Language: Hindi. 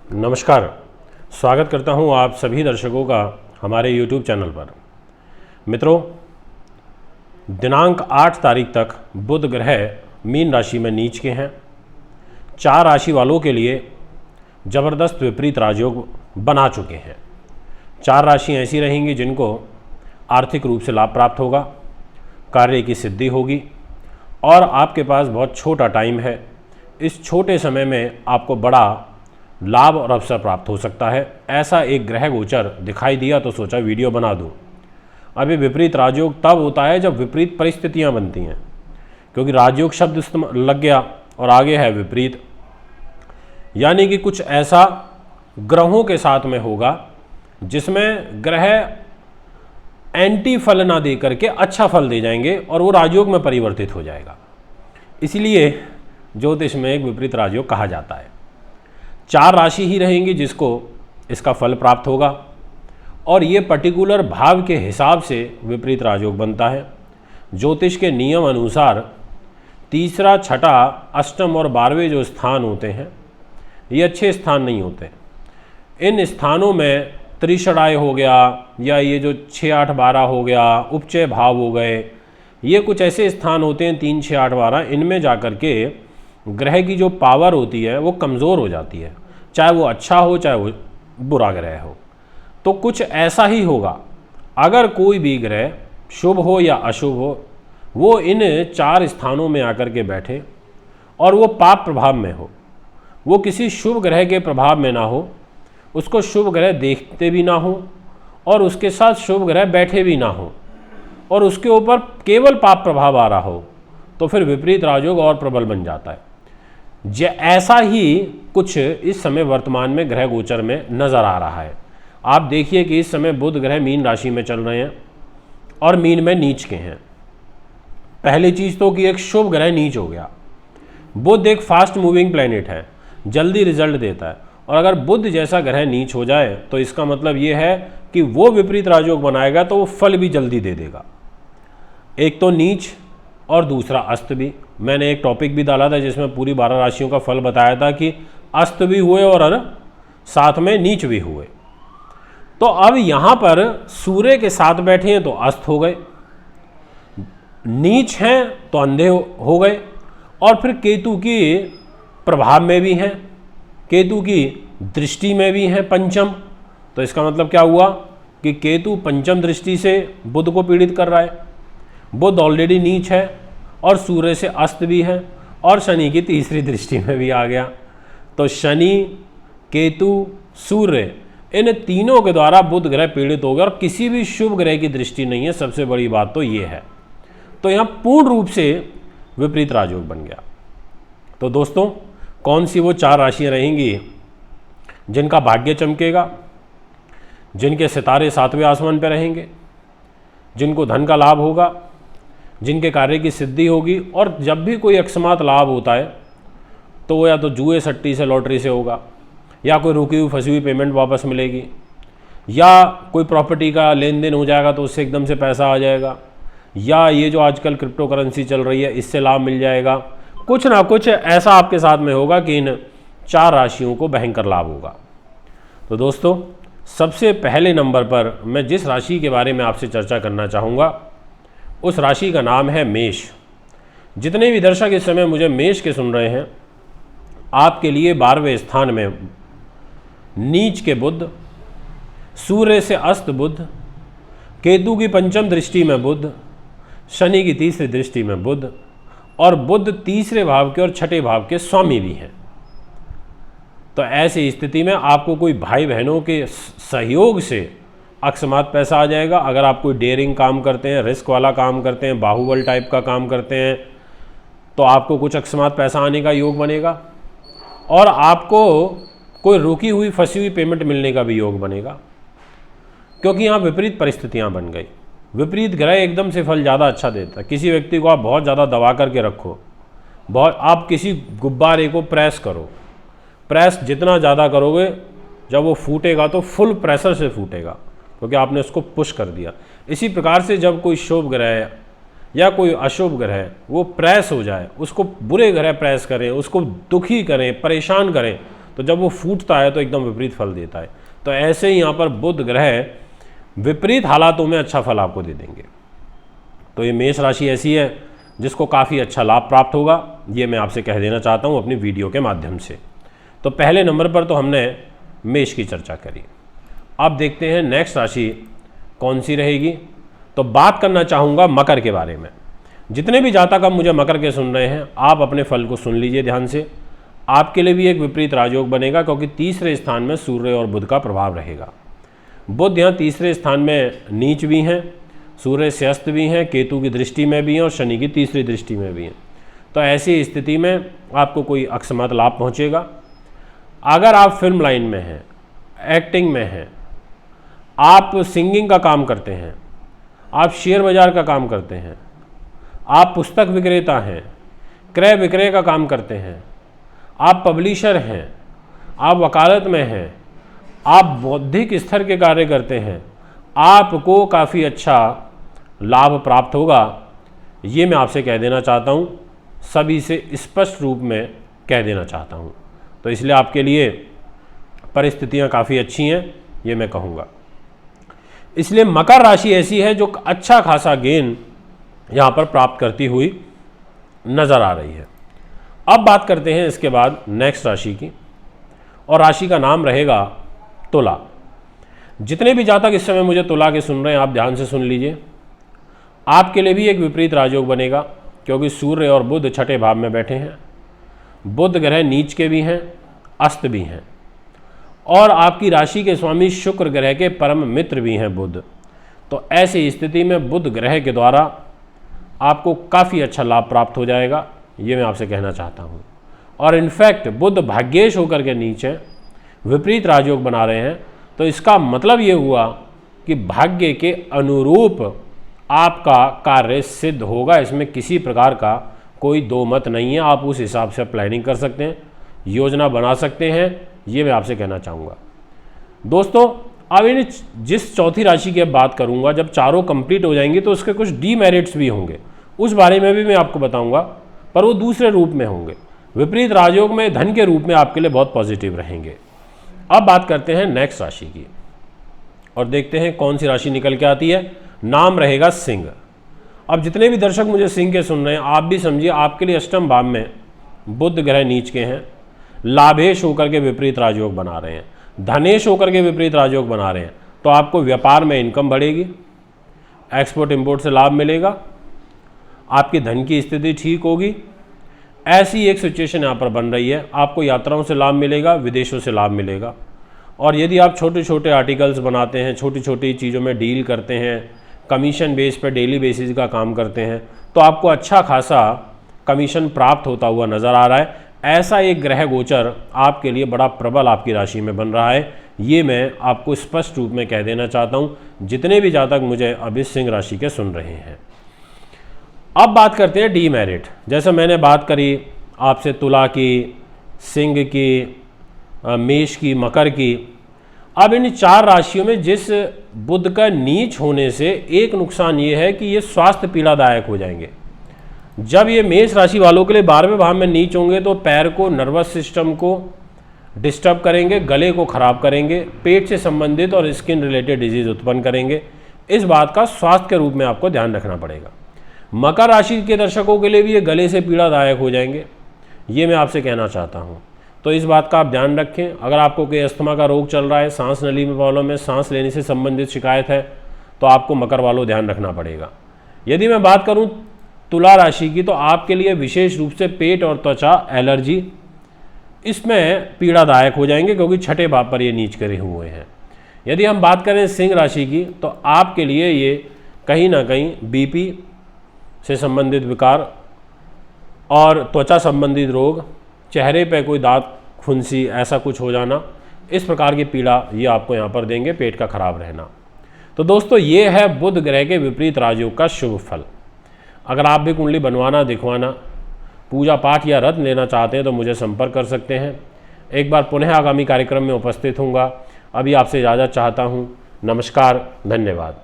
नमस्कार, स्वागत करता हूं आप सभी दर्शकों का हमारे YouTube चैनल पर। मित्रों, दिनांक 8 तारीख तक बुध ग्रह मीन राशि में नीच के हैं। 4 राशि वालों के लिए ज़बरदस्त विपरीत राजयोग बना चुके हैं। 4 राशियां ऐसी रहेंगी जिनको आर्थिक रूप से लाभ प्राप्त होगा, कार्य की सिद्धि होगी और आपके पास बहुत छोटा टाइम है। इस छोटे समय में आपको बड़ा लाभ और अवसर प्राप्त हो सकता है। ऐसा एक ग्रह गोचर दिखाई दिया तो सोचा वीडियो बना दूं। अभी विपरीत राजयोग तब होता है जब विपरीत परिस्थितियां बनती हैं, क्योंकि राजयोग शब्द लग गया और आगे है विपरीत, यानी कि कुछ ऐसा ग्रहों के साथ में होगा जिसमें ग्रह एंटी फल ना दे करके अच्छा फल दे जाएंगे और वो राजयोग में परिवर्तित हो जाएगा। इसलिए ज्योतिष में एक विपरीत राजयोग कहा जाता है। 4 राशि ही रहेंगी जिसको इसका फल प्राप्त होगा और ये पर्टिकुलर भाव के हिसाब से विपरीत राजयोग बनता है। ज्योतिष के नियम अनुसार तीसरा, छठा, अष्टम और 12वें जो स्थान होते हैं ये अच्छे स्थान नहीं होते। इन स्थानों में त्रिषडाय हो गया या ये जो 6, 8, 12 हो गया, उपचय भाव हो गए, ये कुछ ऐसे स्थान होते हैं 3, 6, 8, 12, इनमें जाकर के ग्रह की जो पावर होती है वो कमज़ोर हो जाती है, चाहे वो अच्छा हो चाहे वो बुरा ग्रह हो। तो कुछ ऐसा ही होगा अगर कोई भी ग्रह शुभ हो या अशुभ हो, वो इन 4 स्थानों में आकर के बैठे और वो पाप प्रभाव में हो, वो किसी शुभ ग्रह के प्रभाव में ना हो, उसको शुभ ग्रह देखते भी ना हो और उसके साथ शुभ ग्रह बैठे भी ना हो और उसके ऊपर केवल पाप प्रभाव आ रहा हो, तो फिर विपरीत राजयोग और प्रबल बन जाता है। ऐसा ही कुछ इस समय वर्तमान में ग्रह गोचर में नज़र आ रहा है। आप देखिए कि इस समय बुध ग्रह मीन राशि में चल रहे हैं और मीन में नीच के हैं। पहली चीज़ तो कि एक शुभ ग्रह नीच हो गया। बुध एक फास्ट मूविंग प्लैनेट है, जल्दी रिजल्ट देता है, और अगर बुध जैसा ग्रह नीच हो जाए तो इसका मतलब ये है कि वो विपरीत राजयोग बनाएगा तो वो फल भी जल्दी दे देगा। एक तो नीच और दूसरा अस्त भी। मैंने एक टॉपिक भी डाला था जिसमें पूरी 12 राशियों का फल बताया था कि अस्त भी हुए और साथ में नीच भी हुए। तो अब यहाँ पर सूर्य के साथ बैठे हैं तो अस्त हो गए, नीच हैं तो अंधे हो गए, और फिर केतु की प्रभाव में भी हैं, केतु की दृष्टि में भी हैं पंचम। तो इसका मतलब क्या हुआ कि केतु पंचम दृष्टि से बुध को पीड़ित कर रहा है। बुध ऑलरेडी नीच है और सूर्य से अस्त भी है और शनि की तीसरी दृष्टि में भी आ गया। तो शनि, केतु, सूर्य, इन तीनों के द्वारा बुध ग्रह पीड़ित हो गया और किसी भी शुभ ग्रह की दृष्टि नहीं है। सबसे बड़ी बात तो ये है। तो यहाँ पूर्ण रूप से विपरीत राजयोग बन गया। तो दोस्तों, कौन सी वो 4 राशियाँ रहेंगी जिनका भाग्य चमकेगा, जिनके सितारे 7वें आसमान पर रहेंगे, जिनको धन का लाभ होगा, जिनके कार्य की सिद्धि होगी, और जब भी कोई अकस्मात लाभ होता है तो वो या तो जुए सट्टी से, लॉटरी से होगा, या कोई रुकी हुई फंसी हुई पेमेंट वापस मिलेगी, या कोई प्रॉपर्टी का लेन देन हो जाएगा तो उससे एकदम से पैसा आ जाएगा, या ये जो आजकल क्रिप्टो करेंसी चल रही है इससे लाभ मिल जाएगा। कुछ ना कुछ ऐसा आपके साथ में होगा कि इन 4 राशियों को भयंकर लाभ होगा। तो दोस्तों, सबसे पहले नंबर पर मैं जिस राशि के बारे में आपसे चर्चा करना चाहूँगा उस राशि का नाम है मेष। जितने भी दर्शक इस समय मुझे मेष के सुन रहे हैं, आपके लिए 12वें स्थान में नीच के बुध, सूर्य से अस्त बुध, केतु की पंचम दृष्टि में बुध, शनि की तीसरी दृष्टि में बुध, और बुध तीसरे भाव के और छठे भाव के स्वामी भी हैं। तो ऐसी स्थिति में आपको कोई भाई बहनों के सहयोग से अकस्मात पैसा आ जाएगा। अगर आप कोई डेयरिंग काम करते हैं, रिस्क वाला काम करते हैं, बाहुबल टाइप का काम करते हैं, तो आपको कुछ अकस्मात पैसा आने का योग बनेगा और आपको कोई रुकी हुई फंसी हुई पेमेंट मिलने का भी योग बनेगा, क्योंकि यहाँ विपरीत परिस्थितियाँ बन गई। विपरीत ग्रह एकदम से फल ज़्यादा अच्छा देता है। किसी व्यक्ति को आप बहुत ज़्यादा दबा करके रखो, आप किसी गुब्बारे को प्रेस करो, प्रेस जितना ज़्यादा करोगे जब वो फूटेगा तो फुल प्रेशर से फूटेगा, क्योंकि आपने उसको पुश कर दिया। इसी प्रकार से जब कोई शुभ ग्रह या कोई अशुभ ग्रह वो प्रेस हो जाए, उसको बुरे ग्रह प्रेस करें, उसको दुखी करें, परेशान करें, तो जब वो फूटता है तो एकदम विपरीत फल देता है। तो ऐसे ही यहाँ पर बुध ग्रह विपरीत हालातों में अच्छा फल आपको दे देंगे। तो ये मेष राशि ऐसी है जिसको काफ़ी अच्छा लाभ प्राप्त होगा, ये मैं आपसे कह देना चाहता हूँ अपनी वीडियो के माध्यम से। तो पहले नंबर पर तो हमने मेष की चर्चा करी। अब देखते हैं नेक्स्ट राशि कौन सी रहेगी। तो बात करना चाहूँगा मकर के बारे में। जितने भी जातक अब मुझे मकर के सुन रहे हैं, आप अपने फल को सुन लीजिए ध्यान से। आपके लिए भी एक विपरीत राजयोग बनेगा, क्योंकि तीसरे स्थान में सूर्य और बुध का प्रभाव रहेगा। बुध यहाँ तीसरे स्थान में नीच भी हैं, सूर्य से अस्त भी हैं, केतु की दृष्टि में भी हैं और शनि की तीसरी दृष्टि में भी हैं। तो ऐसी स्थिति में आपको कोई अकस्मात लाभ पहुँचेगा। अगर आप फिल्म लाइन में हैं, एक्टिंग में हैं, आप सिंगिंग का काम करते हैं, आप शेयर बाज़ार का काम करते हैं, आप पुस्तक विक्रेता हैं, क्रय विक्रय का काम करते हैं, आप पब्लिशर हैं, आप वकालत में हैं, आप बौद्धिक स्तर के कार्य करते हैं, आपको काफ़ी अच्छा लाभ प्राप्त होगा। ये मैं आपसे कह देना चाहता हूँ, सभी से स्पष्ट रूप में कह देना चाहता हूँ। तो इसलिए आपके लिए परिस्थितियाँ काफ़ी अच्छी हैं, ये मैं कहूँगा। इसलिए मकर राशि ऐसी है जो अच्छा खासा गेन यहाँ पर प्राप्त करती हुई नज़र आ रही है। अब बात करते हैं इसके बाद नेक्स्ट राशि की, और राशि का नाम रहेगा तुला। जितने भी जातक इस समय मुझे तुला के सुन रहे हैं, आप ध्यान से सुन लीजिए। आपके लिए भी एक विपरीत राजयोग बनेगा, क्योंकि सूर्य और बुध छठे भाव में बैठे हैं। बुध ग्रह नीच के भी हैं, अस्त भी हैं, और आपकी राशि के स्वामी शुक्र ग्रह के परम मित्र भी हैं बुध। तो ऐसी स्थिति में बुध ग्रह के द्वारा आपको काफ़ी अच्छा लाभ प्राप्त हो जाएगा, ये मैं आपसे कहना चाहता हूँ। और इनफैक्ट बुध भाग्येश होकर के नीचे विपरीत राजयोग बना रहे हैं, तो इसका मतलब ये हुआ कि भाग्य के अनुरूप आपका कार्य सिद्ध होगा। इसमें किसी प्रकार का कोई दो मत नहीं है। आप उस हिसाब से प्लानिंग कर सकते हैं, योजना बना सकते हैं, ये मैं आपसे कहना चाहूँगा। दोस्तों, अब इन जिस चौथी राशि की अब बात करूँगा, जब चारों कंप्लीट हो जाएंगी तो उसके कुछ डीमेरिट्स भी होंगे, उस बारे में भी मैं आपको बताऊँगा, पर वो दूसरे रूप में होंगे। विपरीत राजयोग में धन के रूप में आपके लिए बहुत पॉजिटिव रहेंगे। अब बात करते हैं नेक्स्ट राशि की, और देखते हैं कौन सी राशि निकल के आती है। नाम रहेगा सिंह। अब जितने भी दर्शक मुझे सिंह के सुन रहे हैं, आप भी समझिए, आपके लिए अष्टम भाव में बुध ग्रह नीच के हैं, लाभेश होकर के विपरीत राजयोग बना रहे हैं, धनेश होकर के विपरीत राजयोग बना रहे हैं। तो आपको व्यापार में इनकम बढ़ेगी, एक्सपोर्ट इंपोर्ट से लाभ मिलेगा, आपकी धन की स्थिति ठीक होगी। ऐसी एक सिचुएशन यहाँ पर बन रही है। आपको यात्राओं से लाभ मिलेगा, विदेशों से लाभ मिलेगा। और यदि आप छोटे छोटे आर्टिकल्स बनाते हैं, छोटी छोटी चीज़ों में डील करते हैं, कमीशन बेस पर डेली बेसिस का काम करते हैं, तो आपको अच्छा खासा कमीशन प्राप्त होता हुआ नज़र आ रहा है। ऐसा एक ग्रह गोचर आपके लिए बड़ा प्रबल आपकी राशि में बन रहा है, ये मैं आपको स्पष्ट रूप में कह देना चाहता हूँ, जितने भी जातक मुझे अभी सिंह राशि के सुन रहे हैं। अब बात करते हैं डीमेरिट। जैसे मैंने बात करी आपसे तुला की, सिंह की, मेष की, मकर की। अब इन चार राशियों में जिस बुध का नीच होने से एक नुकसान ये है कि ये स्वास्थ्य पीड़ादायक हो जाएंगे। जब ये मेष राशि वालों के लिए 12वें भाव में नीच होंगे तो पैर को, नर्वस सिस्टम को डिस्टर्ब करेंगे, गले को खराब करेंगे, पेट से संबंधित और स्किन रिलेटेड डिजीज उत्पन्न करेंगे। इस बात का स्वास्थ्य के रूप में आपको ध्यान रखना पड़ेगा। मकर राशि के दर्शकों के लिए भी ये गले से पीड़ादायक हो जाएंगे, ये मैं आपसे कहना चाहता हूँ। तो इस बात का आप ध्यान रखें। अगर आपको कोई अस्थमा का रोग चल रहा है, सांस नली में प्रॉब्लम है, सांस लेने से संबंधित शिकायत है, तो आपको मकर वालों ध्यान रखना पड़ेगा। यदि मैं बात करूं तुला राशि की, तो आपके लिए विशेष रूप से पेट और त्वचा एलर्जी इसमें पीड़ादायक हो जाएंगे, क्योंकि छठे भाव पर ये नीच करे हुए हैं। यदि हम बात करें सिंह राशि की, तो आपके लिए ये कहीं ना कहीं बीपी से संबंधित विकार और त्वचा संबंधित रोग, चेहरे पे कोई दांत, फुंसी, ऐसा कुछ हो जाना, इस प्रकार की पीड़ा ये आपको यहाँ पर देंगे, पेट का खराब रहना। तो दोस्तों, ये है बुध ग्रह के विपरीत राजयोग का शुभ फल। अगर आप भी कुंडली बनवाना, दिखवाना, पूजा पाठ या रत्न लेना चाहते हैं तो मुझे संपर्क कर सकते हैं। एक बार पुनः आगामी कार्यक्रम में उपस्थित होऊंगा। अभी आपसे इजाज़त चाहता हूँ। नमस्कार, धन्यवाद।